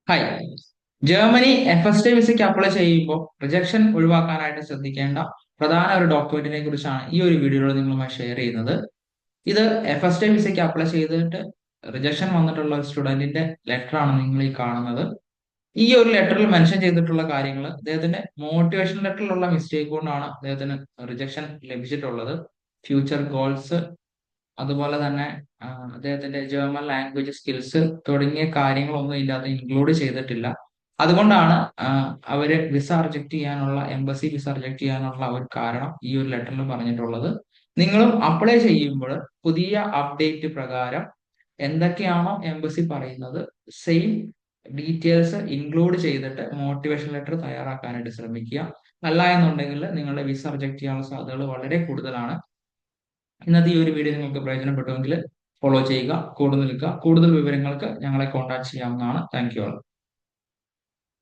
Hi. Germany FST വിസയ്ക്ക് apply ചെയ്യുമ്പോൾ rejection ഒഴിവാക്കാനായിട്ട് ശ്രദ്ധിക്കേണ്ട പ്രധാന ഒരു ഡോക്യുമെന്റിനെ കുറിച്ചാണ് ഈ ഒരു വീഡിയോയിൽ നിങ്ങളുമായി ഷെയർ ചെയ്യുന്നത്. ഇത് FST വിസയ്ക്ക് അപ്ലൈ ചെയ്തിട്ട് റിജക്ഷൻ വന്നിട്ടുള്ള ഒരു സ്റ്റുഡന്റിന്റെ ലെറ്റർ ആണ് നിങ്ങൾ ഈ കാണുന്നത്. ഈ ഒരു ലെറ്ററിൽ മെൻഷൻ ചെയ്തിട്ടുള്ള കാര്യങ്ങൾ അദ്ദേഹത്തിന്റെ മോട്ടിവേഷൻ ലെറ്ററിലുള്ള മിസ്റ്റേക്ക് കൊണ്ടാണ് അദ്ദേഹത്തിന് റിജക്ഷൻ ലഭിച്ചിട്ടുള്ളത്. ഫ്യൂച്ചർ ഗോൾസ്, അതുപോലെ തന്നെ അദ്ദേഹത്തിന്റെ ജർമ്മൻ ലാംഗ്വേജ് സ്കിൽസ് തുടങ്ങിയ കാര്യങ്ങളൊന്നും ഇതിനകത്ത് ഇൻക്ലൂഡ് ചെയ്തിട്ടില്ല. അതുകൊണ്ടാണ് അവര് വിസ റിജക്ട് ചെയ്യാനുള്ള, എംബസി വിസ റിജക്ട് ചെയ്യാനുള്ള ഒരു കാരണം ഈ ഒരു ലെറ്ററിൽ പറഞ്ഞിട്ടുള്ളത്. നിങ്ങളും അപ്ലൈ ചെയ്യുമ്പോൾ പുതിയ അപ്ഡേറ്റ് പ്രകാരം എന്തൊക്കെയാണോ എംബസി പറയുന്നത്, സെയിം ഡീറ്റെയിൽസ് ഇൻക്ലൂഡ് ചെയ്തിട്ട് മോട്ടിവേഷൻ ലെറ്റർ തയ്യാറാക്കാനായിട്ട് ശ്രമിക്കുക. അല്ല എന്നുണ്ടെങ്കിൽ നിങ്ങളുടെ വിസ റിജക്ട് ചെയ്യാനുള്ള സാധ്യതകൾ വളരെ കൂടുതലാണ്. ഇന്നത്തെ ഈ ഒരു വീഡിയോ നിങ്ങൾക്ക് പ്രയോജനപ്പെട്ടുവെങ്കിൽ ഫോളോ ചെയ്യുക, കൂടുതൽ നിൽക്കുക. കൂടുതൽ വിവരങ്ങൾക്ക് ഞങ്ങളെ കോൺടാക്ട് ചെയ്യാവുന്നതാണ്. Thank you.